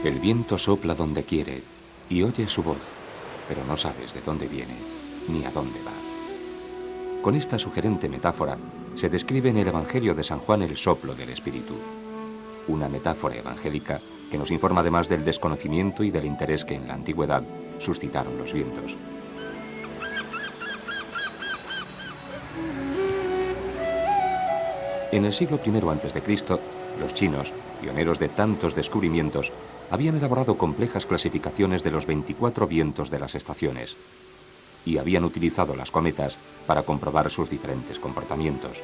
El viento sopla donde quiere y oyes su voz, pero no sabes de dónde viene ni a dónde va. Con esta sugerente metáfora se describe en el Evangelio de San Juan el soplo del Espíritu. Una metáfora evangélica que nos informa además del desconocimiento y del interés que en la antigüedad suscitaron los vientos. En el siglo I a.C., los chinos, pioneros de tantos descubrimientos, habían elaborado complejas clasificaciones de los 24 vientos de las estaciones y habían utilizado las cometas para comprobar sus diferentes comportamientos.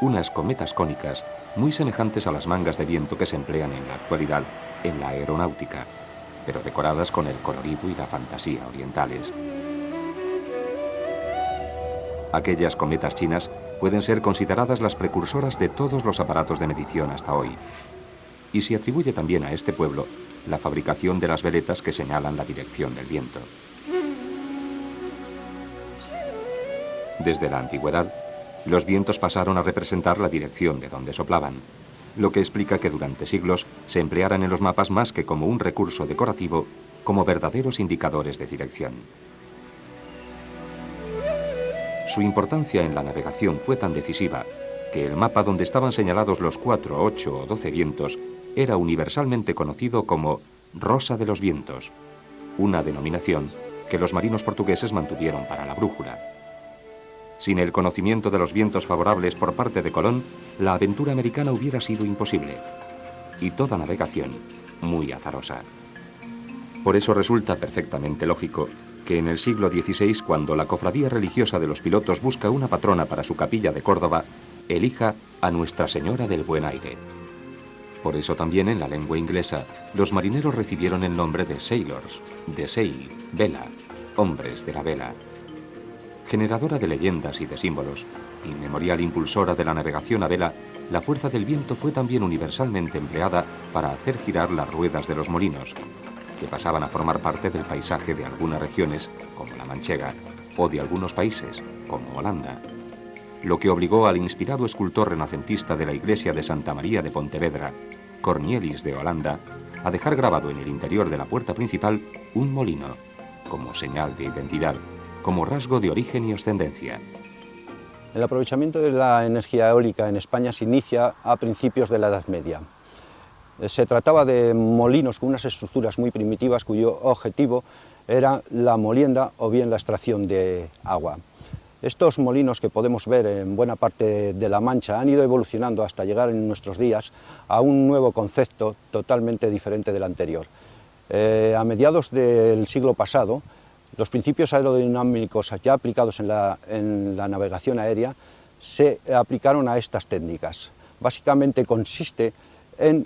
Unas cometas cónicas muy semejantes a las mangas de viento que se emplean en la actualidad en la aeronáutica, pero decoradas con el colorido y la fantasía orientales. Aquellas cometas chinas pueden ser consideradas las precursoras de todos los aparatos de medición hasta hoy. Y se atribuye también a este pueblo la fabricación de las veletas que señalan la dirección del viento. Desde la antigüedad, los vientos pasaron a representar la dirección de donde soplaban, lo que explica que durante siglos se emplearan en los mapas más que como un recurso decorativo, como verdaderos indicadores de dirección. Su importancia en la navegación fue tan decisiva que el mapa donde estaban señalados los 4, 8 o 12 vientos era universalmente conocido como Rosa de los Vientos, una denominación que los marinos portugueses mantuvieron para la brújula. Sin el conocimiento de los vientos favorables por parte de Colón, la aventura americana hubiera sido imposible, y toda navegación muy azarosa. Por eso resulta perfectamente lógico que en el siglo XVI, cuando la cofradía religiosa de los pilotos busca una patrona para su capilla de Córdoba, elija a Nuestra Señora del Buen Aire. Por eso también en la lengua inglesa, los marineros recibieron el nombre de sailors, de sail, vela, hombres de la vela. Generadora de leyendas y de símbolos, inmemorial impulsora de la navegación a vela, la fuerza del viento fue también universalmente empleada para hacer girar las ruedas de los molinos, que pasaban a formar parte del paisaje de algunas regiones, como la manchega, o de algunos países, como Holanda. Lo que obligó al inspirado escultor renacentista de la iglesia de Santa María de Pontevedra, Cornelis de Holanda, a dejar grabado en el interior de la puerta principal un molino, como señal de identidad, como rasgo de origen y ascendencia. El aprovechamiento de la energía eólica en España se inicia a principios de la Edad Media. Se trataba de molinos con unas estructuras muy primitivas cuyo objetivo era la molienda o bien la extracción de agua. Estos molinos que podemos ver en buena parte de La Mancha han ido evolucionando hasta llegar en nuestros días a un nuevo concepto totalmente diferente del anterior. A mediados del siglo pasado, los principios aerodinámicos ya aplicados en la navegación aérea se aplicaron a estas técnicas. Básicamente consiste en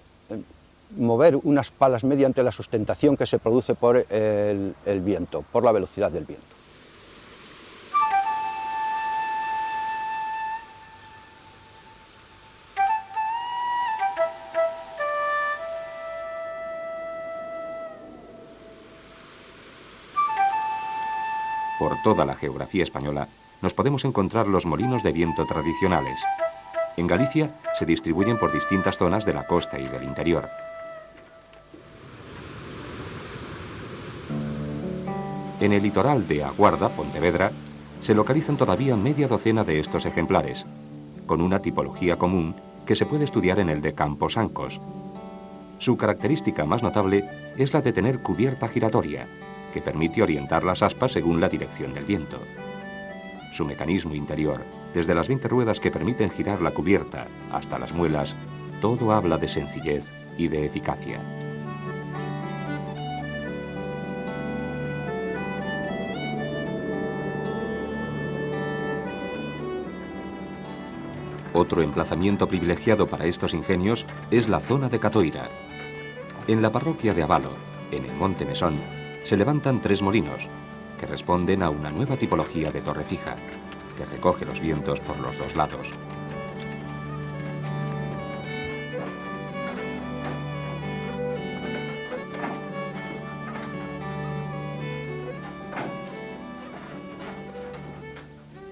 mover unas palas mediante la sustentación que se produce por el viento, por la velocidad del viento. Por toda la geografía española nos podemos encontrar los molinos de viento tradicionales. En Galicia se distribuyen por distintas zonas de la costa y del interior. En el litoral de A Guarda, Pontevedra, se localizan todavía media docena de estos ejemplares, con una tipología común que se puede estudiar en el de Camposancos. Su característica más notable es la de tener cubierta giratoria, que permite orientar las aspas según la dirección del viento. Su mecanismo interior, desde las 20 ruedas que permiten girar la cubierta hasta las muelas, todo habla de sencillez y de eficacia. Otro emplazamiento privilegiado para estos ingenios es la zona de Catoira. En la parroquia de Avalo, en el Monte Mesón, se levantan 3 molinos, que responden a una nueva tipología de torre fija, que recoge los vientos por los 2 lados.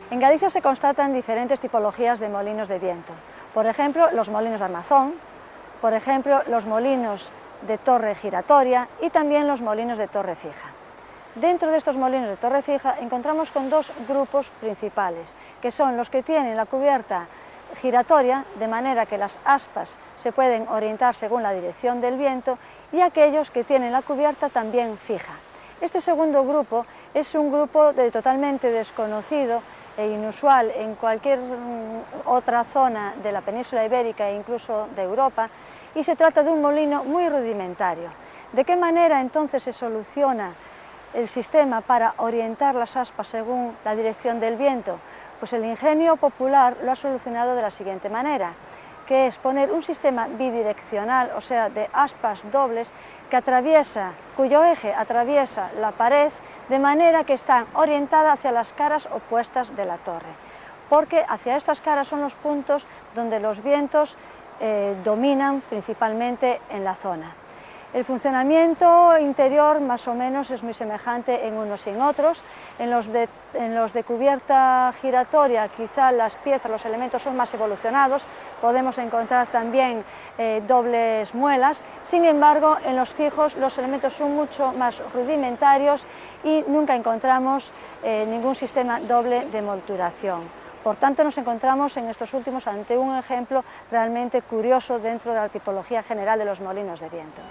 En Galicia se constatan diferentes tipologías de molinos de viento. Por ejemplo, los molinos de armazón, por ejemplo, los molinos de torre giratoria y también los molinos de torre fija. Dentro de estos molinos de torre fija encontramos con dos grupos principales, que son los que tienen la cubierta giratoria, de manera que las aspas se pueden orientar según la dirección del viento, y aquellos que tienen la cubierta también fija. Este segundo grupo es un grupo totalmente desconocido e inusual en cualquier otra zona de la península ibérica e incluso de Europa, y se trata de un molino muy rudimentario. ¿De qué manera entonces se soluciona el sistema para orientar las aspas según la dirección del viento? Pues el ingenio popular lo ha solucionado de la siguiente manera, que es poner un sistema bidireccional, o sea, de aspas dobles, cuyo eje atraviesa la pared, de manera que están orientadas hacia las caras opuestas de la torre, porque hacia estas caras son los puntos donde los vientos dominan principalmente en la zona. El funcionamiento interior más o menos es muy semejante en unos y en otros. En los de cubierta giratoria quizá las piezas, los elementos son más evolucionados, podemos encontrar también dobles muelas. Sin embargo, en los fijos los elementos son mucho más rudimentarios y nunca encontramos ningún sistema doble de molturación. Por tanto, nos encontramos en estos últimos ante un ejemplo realmente curioso dentro de la tipología general de los molinos de viento.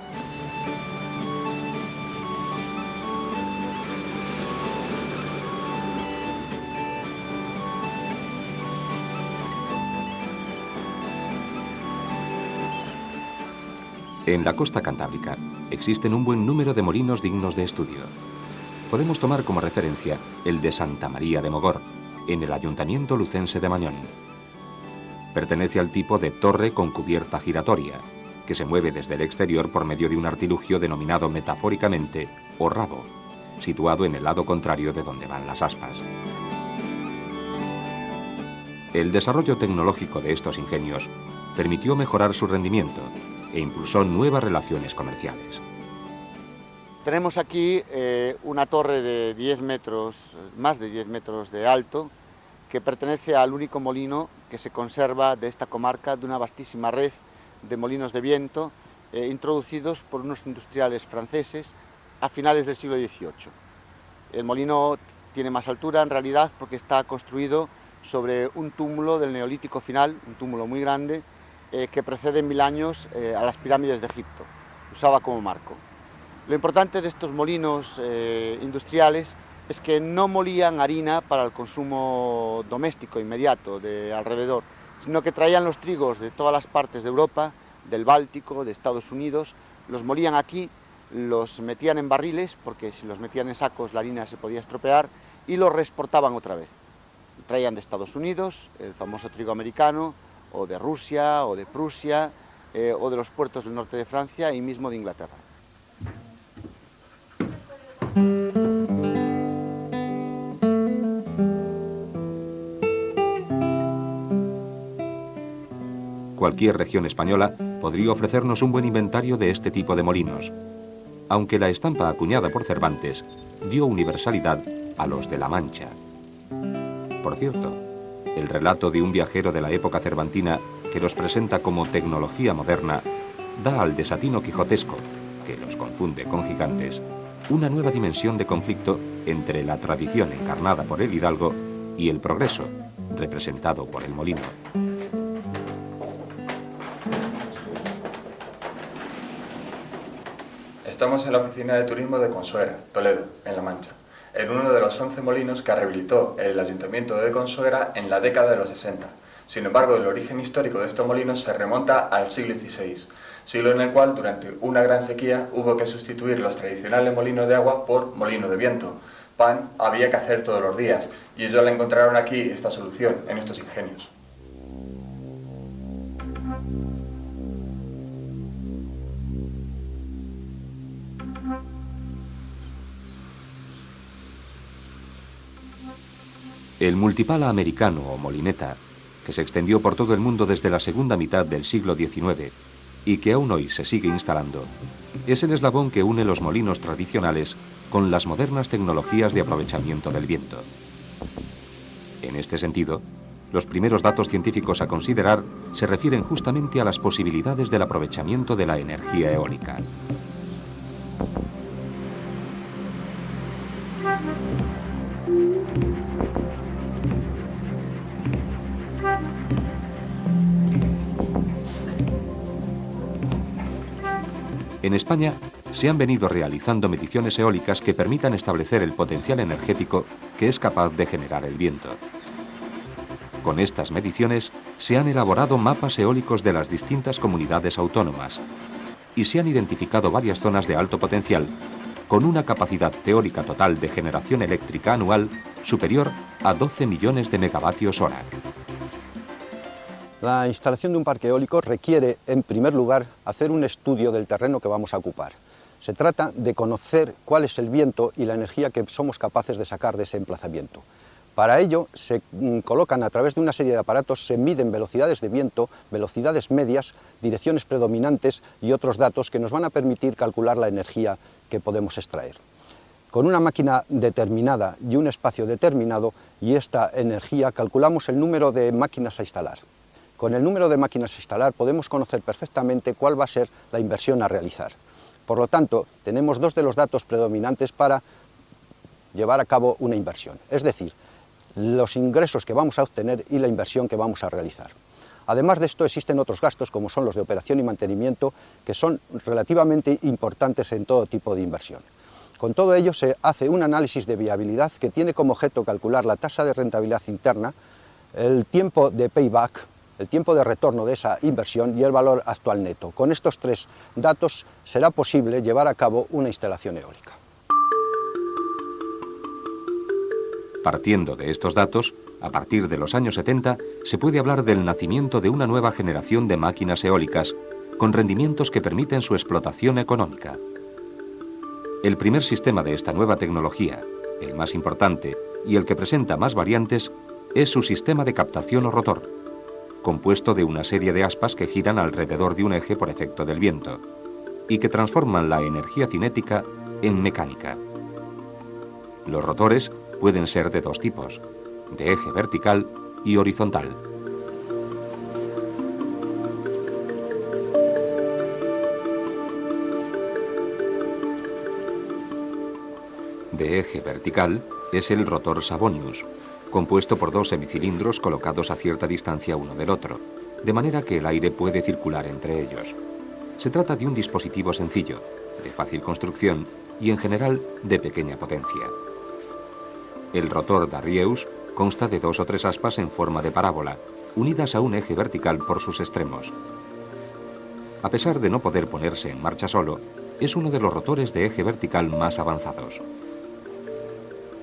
En la costa cantábrica existen un buen número de molinos dignos de estudio. Podemos tomar como referencia el de Santa María de Mogor, en el ayuntamiento lucense de Mañón. Pertenece al tipo de torre con cubierta giratoria, que se mueve desde el exterior por medio de un artilugio denominado metafóricamente o rabo, situado en el lado contrario de donde van las aspas. El desarrollo tecnológico de estos ingenios permitió mejorar su rendimiento e impulsó nuevas relaciones comerciales. Tenemos aquí una torre de 10 metros, más de 10 metros de alto, que pertenece al único molino que se conserva de esta comarca, de una vastísima red de molinos de viento introducidos por unos industriales franceses a finales del siglo XVIII. El molino tiene más altura en realidad porque está construido sobre un túmulo del Neolítico final, un túmulo muy grande, que precede en 1000 años a las pirámides de Egipto. Usaba como marco. Lo importante de estos molinos industriales es que no molían harina para el consumo doméstico inmediato de alrededor, sino que traían los trigos de todas las partes de Europa, del Báltico, de Estados Unidos, los molían aquí, los metían en barriles, porque si los metían en sacos la harina se podía estropear, y los reexportaban otra vez. Traían de Estados Unidos el famoso trigo americano, o de Rusia, o de Prusia, o de los puertos del norte de Francia y mismo de Inglaterra. Cualquier región española podría ofrecernos un buen inventario de este tipo de molinos, aunque la estampa acuñada por Cervantes dio universalidad a los de La Mancha. Por cierto, el relato de un viajero de la época cervantina que los presenta como tecnología moderna da al desatino quijotesco, que los confunde con gigantes, una nueva dimensión de conflicto entre la tradición encarnada por el hidalgo y el progreso, representado por el molino. Estamos en la oficina de turismo de Consuegra, Toledo, en La Mancha, en uno de los 11 molinos que rehabilitó el ayuntamiento de Consuegra en la década de los 60. Sin embargo, el origen histórico de estos molinos se remonta al siglo XVI, siglo en el cual, durante una gran sequía, hubo que sustituir los tradicionales molinos de agua por molinos de viento. Pan había que hacer todos los días, y ellos le encontraron aquí esta solución, en estos ingenios. El multipala americano o molineta, que se extendió por todo el mundo desde la segunda mitad del siglo XIX y que aún hoy se sigue instalando, es el eslabón que une los molinos tradicionales con las modernas tecnologías de aprovechamiento del viento. En este sentido, los primeros datos científicos a considerar se refieren justamente a las posibilidades del aprovechamiento de la energía eólica. En España se han venido realizando mediciones eólicas que permitan establecer el potencial energético que es capaz de generar el viento. Con estas mediciones se han elaborado mapas eólicos de las distintas comunidades autónomas y se han identificado varias zonas de alto potencial con una capacidad teórica total de generación eléctrica anual superior a 12 millones de megavatios hora. La instalación de un parque eólico requiere, en primer lugar, hacer un estudio del terreno que vamos a ocupar. Se trata de conocer cuál es el viento y la energía que somos capaces de sacar de ese emplazamiento. Para ello se colocan a través de una serie de aparatos, se miden velocidades de viento, velocidades medias, direcciones predominantes y otros datos que nos van a permitir calcular la energía que podemos extraer. Con una máquina determinada y un espacio determinado y esta energía calculamos el número de máquinas a instalar. Con el número de máquinas a instalar podemos conocer perfectamente cuál va a ser la inversión a realizar. Por lo tanto, tenemos dos de los datos predominantes para llevar a cabo una inversión, es decir, los ingresos que vamos a obtener y la inversión que vamos a realizar. Además de esto, existen otros gastos, como son los de operación y mantenimiento, que son relativamente importantes en todo tipo de inversión. Con todo ello, se hace un análisis de viabilidad que tiene como objeto calcular la tasa de rentabilidad interna, el tiempo de payback, el tiempo de retorno de esa inversión y el valor actual neto. Con estos tres datos será posible llevar a cabo una instalación eólica. Partiendo de estos datos, a partir de los años 70 se puede hablar del nacimiento de una nueva generación de máquinas eólicas con rendimientos que permiten su explotación económica. El primer sistema de esta nueva tecnología, el más importante y el que presenta más variantes, es su sistema de captación o rotor, compuesto de una serie de aspas que giran alrededor de un eje por efecto del viento y que transforman la energía cinética en mecánica. Los rotores pueden ser de dos tipos, de eje vertical y horizontal. De eje vertical es el rotor Savonius, compuesto por dos semicilindros colocados a cierta distancia uno del otro, de manera que el aire puede circular entre ellos. Se trata de un dispositivo sencillo, de fácil construcción y en general de pequeña potencia. El rotor Darrieus consta de dos o tres aspas en forma de parábola, unidas a un eje vertical por sus extremos. A pesar de no poder ponerse en marcha solo, es uno de los rotores de eje vertical más avanzados.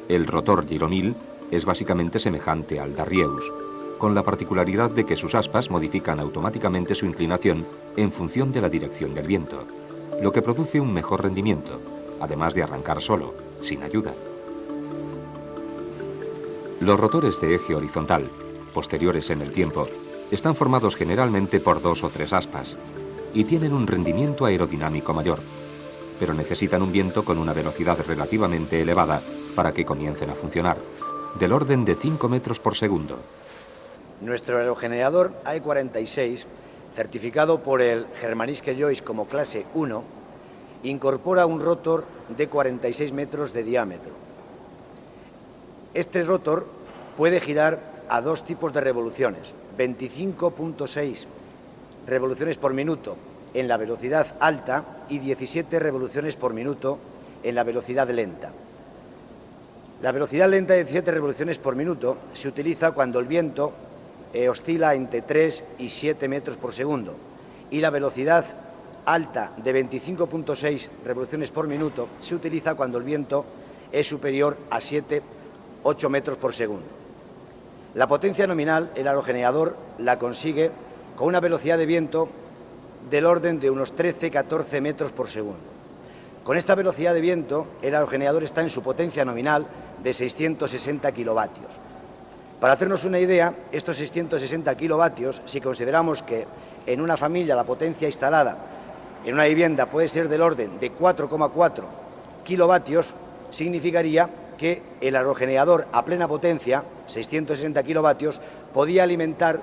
El rotor Giromil es básicamente semejante al Darrieus, con la particularidad de que sus aspas modifican automáticamente su inclinación en función de la dirección del viento, lo que produce un mejor rendimiento, además de arrancar solo, sin ayuda. Los rotores de eje horizontal, posteriores en el tiempo, están formados generalmente por dos o tres aspas y tienen un rendimiento aerodinámico mayor, pero necesitan un viento con una velocidad relativamente elevada para que comiencen a funcionar, del orden de 5 metros por segundo. Nuestro aerogenerador AE46, certificado por el Germanische Joyce como clase 1, incorpora un rotor de 46 metros de diámetro. Este rotor puede girar a dos tipos de revoluciones, 25.6 revoluciones por minuto en la velocidad alta y 17 revoluciones por minuto en la velocidad lenta. La velocidad lenta de 17 revoluciones por minuto se utiliza cuando el viento oscila entre 3 y 7 metros por segundo y la velocidad alta de 25.6 revoluciones por minuto se utiliza cuando el viento es superior a 8 metros por segundo. La potencia nominal, el aerogenerador la consigue con una velocidad de viento del orden de unos 13-14 metros por segundo. Con esta velocidad de viento, el aerogenerador está en su potencia nominal de 660 kilovatios. Para hacernos una idea, estos 660 kilovatios, si consideramos que en una familia la potencia instalada en una vivienda puede ser del orden de 4,4 kilovatios, significaría que que el aerogenerador a plena potencia, 660 kilovatios, podía alimentar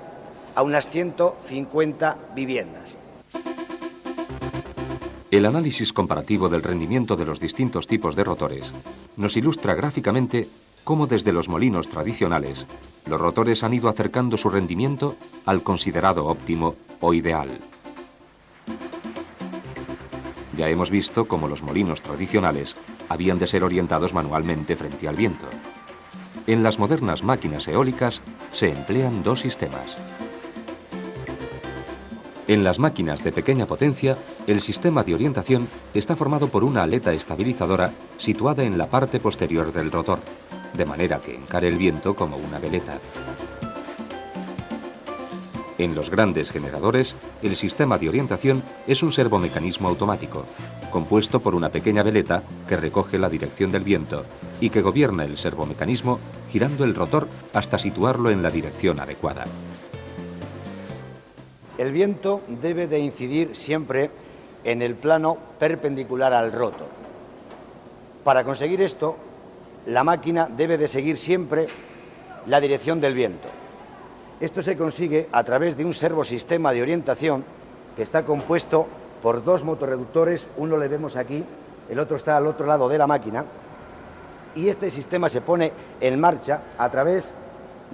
a unas 150 viviendas. El análisis comparativo del rendimiento de los distintos tipos de rotores nos ilustra gráficamente cómo desde los molinos tradicionales los rotores han ido acercando su rendimiento al considerado óptimo o ideal. Ya hemos visto cómo los molinos tradicionales habían de ser orientados manualmente frente al viento. En las modernas máquinas eólicas se emplean dos sistemas. En las máquinas de pequeña potencia, el sistema de orientación está formado por una aleta estabilizadora situada en la parte posterior del rotor, de manera que encare el viento como una veleta. En los grandes generadores, el sistema de orientación es un servomecanismo automático, compuesto por una pequeña veleta que recoge la dirección del viento y que gobierna el servomecanismo girando el rotor hasta situarlo en la dirección adecuada. El viento debe de incidir siempre en el plano perpendicular al rotor. Para conseguir esto, la máquina debe de seguir siempre la dirección del viento. Esto se consigue a través de un servosistema de orientación que está compuesto por dos motorreductores, uno le vemos aquí, el otro está al otro lado de la máquina, y este sistema se pone en marcha a través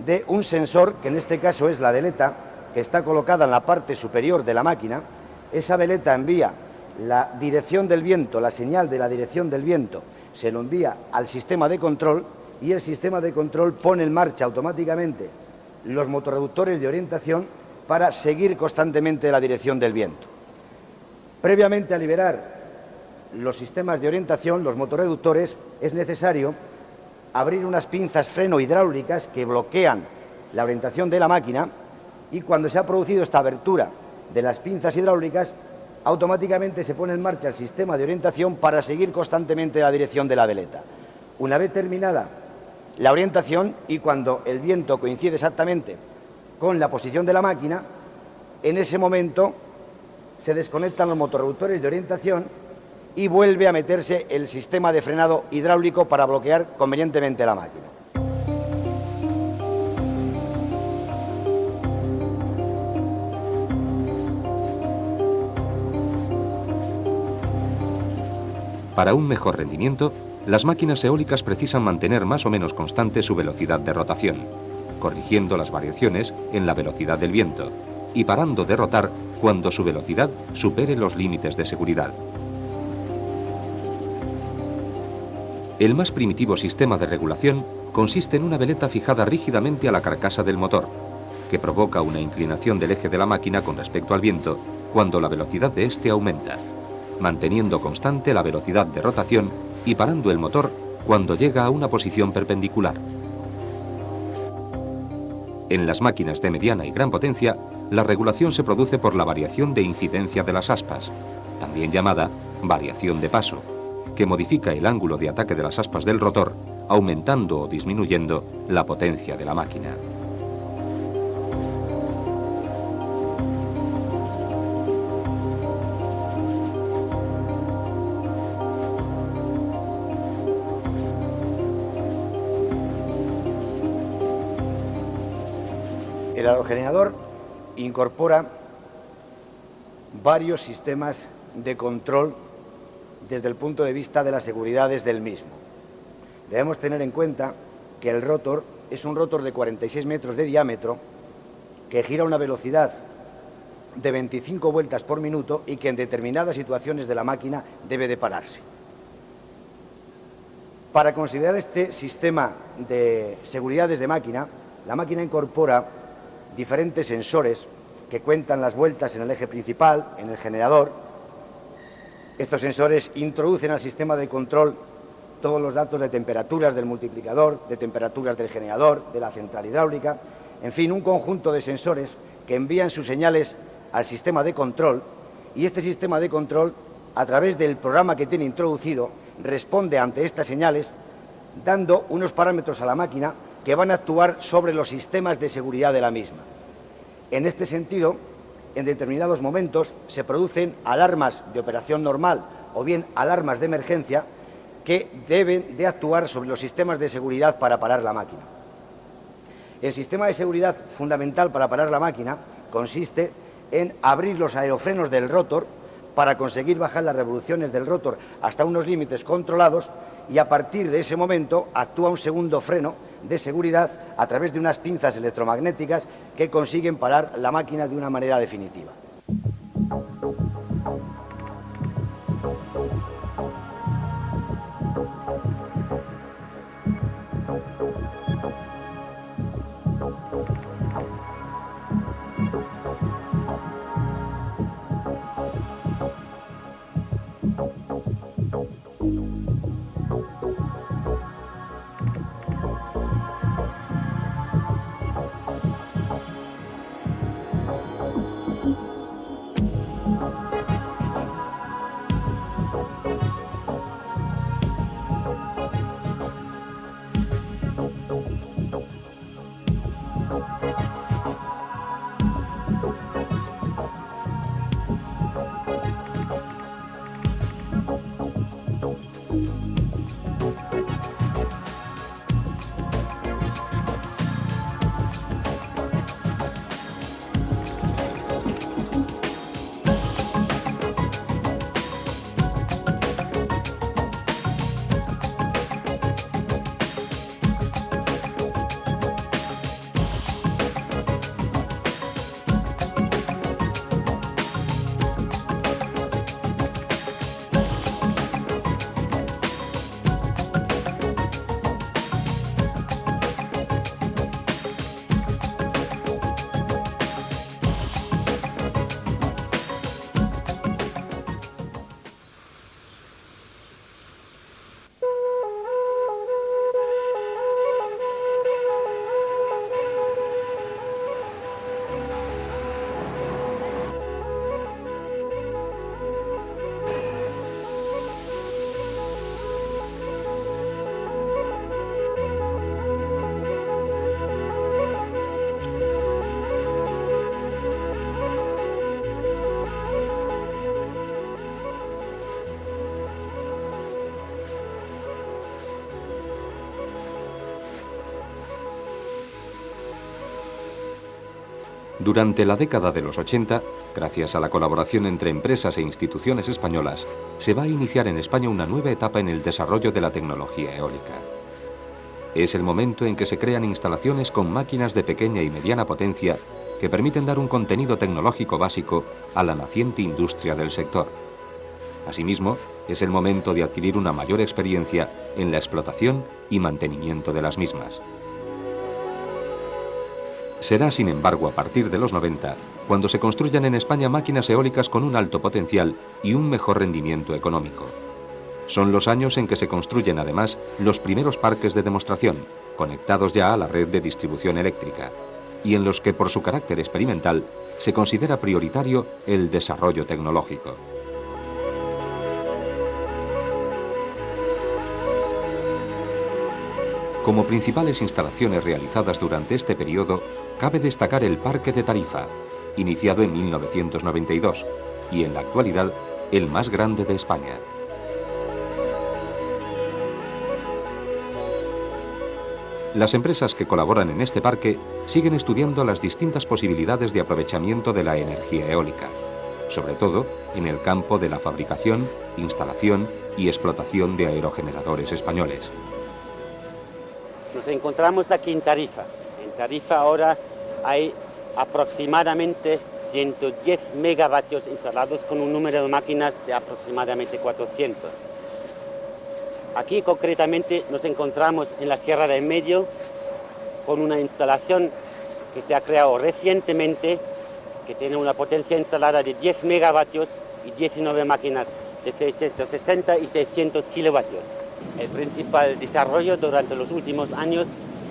de un sensor, que en este caso es la veleta, que está colocada en la parte superior de la máquina. Esa veleta envía la dirección del viento, la señal de la dirección del viento, se lo envía al sistema de control y el sistema de control pone en marcha automáticamente los motorreductores de orientación para seguir constantemente la dirección del viento. Previamente a liberar los sistemas de orientación, los motorreductores, es necesario abrir unas pinzas freno hidráulicas que bloquean la orientación de la máquina, y cuando se ha producido esta abertura de las pinzas hidráulicas, automáticamente se pone en marcha el sistema de orientación para seguir constantemente la dirección de la veleta. Una vez terminada la orientación y cuando el viento coincide exactamente con la posición de la máquina, en ese momento se desconectan los motorreductores de orientación y vuelve a meterse el sistema de frenado hidráulico para bloquear convenientemente la máquina. Para un mejor rendimiento, las máquinas eólicas precisan mantener más o menos constante su velocidad de rotación, corrigiendo las variaciones en la velocidad del viento y parando de rotar cuando su velocidad supere los límites de seguridad. El más primitivo sistema de regulación consiste en una veleta fijada rígidamente a la carcasa del motor, que provoca una inclinación del eje de la máquina con respecto al viento cuando la velocidad de éste aumenta, manteniendo constante la velocidad de rotación y parando el motor cuando llega a una posición perpendicular. En las máquinas de mediana y gran potencia, la regulación se produce por la variación de incidencia de las aspas, también llamada variación de paso, que modifica el ángulo de ataque de las aspas del rotor, aumentando o disminuyendo la potencia de la máquina. El aerogenerador incorpora varios sistemas de control desde el punto de vista de las seguridades del mismo. Debemos tener en cuenta que el rotor es un rotor de 46 metros de diámetro que gira a una velocidad de 25 vueltas por minuto y que en determinadas situaciones de la máquina debe de pararse. Para considerar este sistema de seguridades de máquina, la máquina incorpora diferentes sensores que cuentan las vueltas en el eje principal, en el generador. Estos sensores introducen al sistema de control todos los datos de temperaturas del multiplicador, de temperaturas del generador, de la central hidráulica, en fin, un conjunto de sensores que envían sus señales al sistema de control, y este sistema de control, a través del programa que tiene introducido, responde ante estas señales, dando unos parámetros a la máquina que van a actuar sobre los sistemas de seguridad de la misma. En este sentido, en determinados momentos se producen alarmas de operación normal o bien alarmas de emergencia que deben de actuar sobre los sistemas de seguridad para parar la máquina. El sistema de seguridad fundamental para parar la máquina consiste en abrir los aerofrenos del rotor para conseguir bajar las revoluciones del rotor hasta unos límites controlados, y a partir de ese momento actúa un segundo freno de seguridad a través de unas pinzas electromagnéticas que consiguen parar la máquina de una manera definitiva. Durante la década de los 80, gracias a la colaboración entre empresas e instituciones españolas, se va a iniciar en España una nueva etapa en el desarrollo de la tecnología eólica. Es el momento en que se crean instalaciones con máquinas de pequeña y mediana potencia que permiten dar un contenido tecnológico básico a la naciente industria del sector. Asimismo, es el momento de adquirir una mayor experiencia en la explotación y mantenimiento de las mismas. Será, sin embargo, a partir de los 90, cuando se construyan en España máquinas eólicas con un alto potencial y un mejor rendimiento económico. Son los años en que se construyen, además, los primeros parques de demostración, conectados ya a la red de distribución eléctrica, y en los que, por su carácter experimental, se considera prioritario el desarrollo tecnológico. Como principales instalaciones realizadas durante este periodo, cabe destacar el Parque de Tarifa, iniciado en 1992, y en la actualidad el más grande de España. Las empresas que colaboran en este parque siguen estudiando las distintas posibilidades de aprovechamiento de la energía eólica, sobre todo en el campo de la fabricación, instalación y explotación de aerogeneradores españoles. Nos encontramos aquí en Tarifa. En Tarifa ahora hay aproximadamente 110 megavatios instalados con un número de máquinas de aproximadamente 400. Aquí concretamente nos encontramos en la Sierra del Medio con una instalación que se ha creado recientemente, que tiene una potencia instalada de 10 megavatios y 19 máquinas de 660 y 600 kilovatios. El principal desarrollo durante los últimos años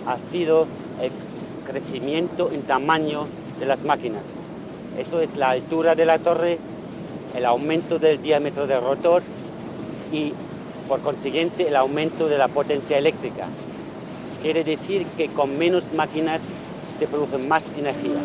ha sido el crecimiento en tamaño de las máquinas. Eso es la altura de la torre, el aumento del diámetro del rotor y, por consiguiente, el aumento de la potencia eléctrica. Quiere decir que con menos máquinas se produce más energía.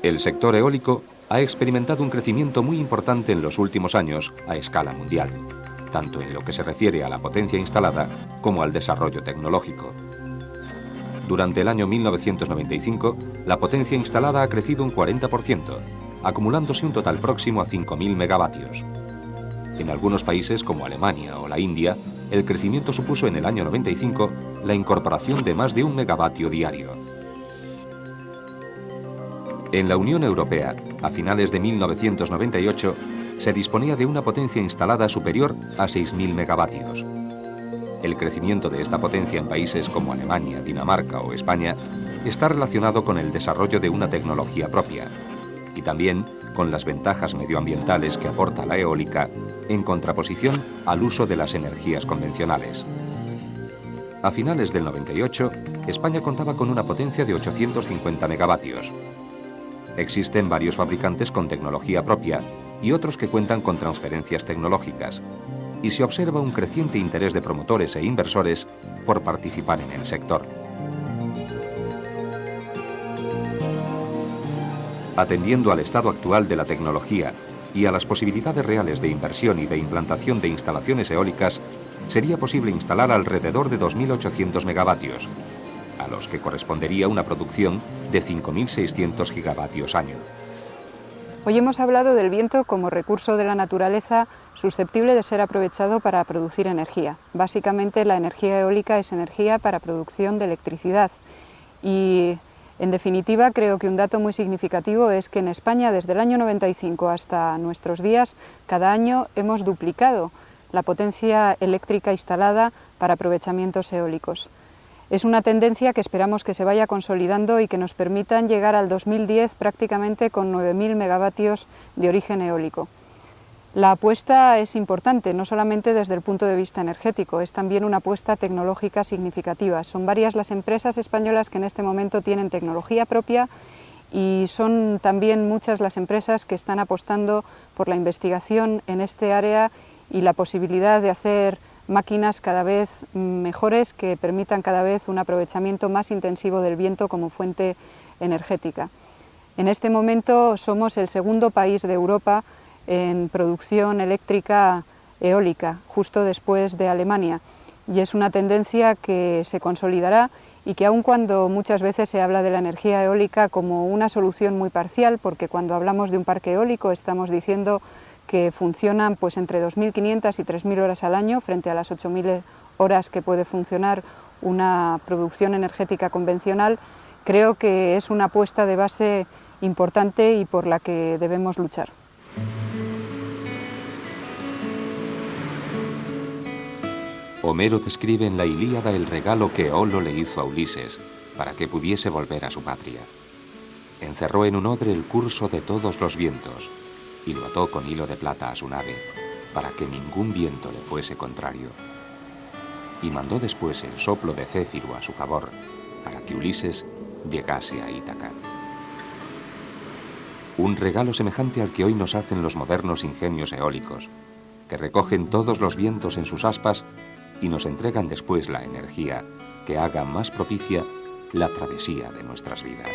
El sector eólico ha experimentado un crecimiento muy importante en los últimos años a escala mundial, tanto en lo que se refiere a la potencia instalada como al desarrollo tecnológico. Durante el año 1995, la potencia instalada ha crecido un 40%, acumulándose un total próximo a 5.000 megavatios. En algunos países como Alemania o la India, el crecimiento supuso en el año 95 la incorporación de más de 1 megavatio diario. En la Unión Europea, a finales de 1998, se disponía de una potencia instalada superior a 6.000 megavatios. El crecimiento de esta potencia en países como Alemania, Dinamarca o España está relacionado con el desarrollo de una tecnología propia y también con las ventajas medioambientales que aporta la eólica en contraposición al uso de las energías convencionales. A finales del 98, España contaba con una potencia de 850 megavatios. Existen varios fabricantes con tecnología propia y otros que cuentan con transferencias tecnológicas, y se observa un creciente interés de promotores e inversores por participar en el sector. Atendiendo al estado actual de la tecnología y a las posibilidades reales de inversión y de implantación de instalaciones eólicas, sería posible instalar alrededor de 2.800 megavatios, a los que correspondería una producción de 5.600 gigavatios año. Hoy hemos hablado del viento como recurso de la naturaleza susceptible de ser aprovechado para producir energía. Básicamente la energía eólica es energía para producción de electricidad y en definitiva creo que un dato muy significativo es que en España desde el año 95 hasta nuestros días cada año hemos duplicado la potencia eléctrica instalada para aprovechamientos eólicos. Es una tendencia que esperamos que se vaya consolidando y que nos permitan llegar al 2010 prácticamente con 9.000 megavatios de origen eólico. La apuesta es importante, no solamente desde el punto de vista energético, es también una apuesta tecnológica significativa. Son varias las empresas españolas que en este momento tienen tecnología propia y son también muchas las empresas que están apostando por la investigación en este área y la posibilidad de hacer máquinas cada vez mejores que permitan cada vez un aprovechamiento más intensivo del viento como fuente energética. En este momento somos el segundo país de Europa en producción eléctrica eólica, justo después de Alemania, y es una tendencia que se consolidará y que aun cuando muchas veces se habla de la energía eólica como una solución muy parcial, porque cuando hablamos de un parque eólico estamos diciendo que funcionan pues entre 2.500 y 3.000 horas al año frente a las 8.000 horas que puede funcionar una producción energética convencional, creo que es una apuesta de base importante y por la que debemos luchar. Homero describe en la Ilíada el regalo que Eolo le hizo a Ulises para que pudiese volver a su patria. Encerró en un odre el curso de todos los vientos y lo ató con hilo de plata a su nave, para que ningún viento le fuese contrario. Y mandó después el soplo de Céfiro a su favor, para que Ulises llegase a Ítaca. Un regalo semejante al que hoy nos hacen los modernos ingenios eólicos, que recogen todos los vientos en sus aspas y nos entregan después la energía que haga más propicia la travesía de nuestras vidas.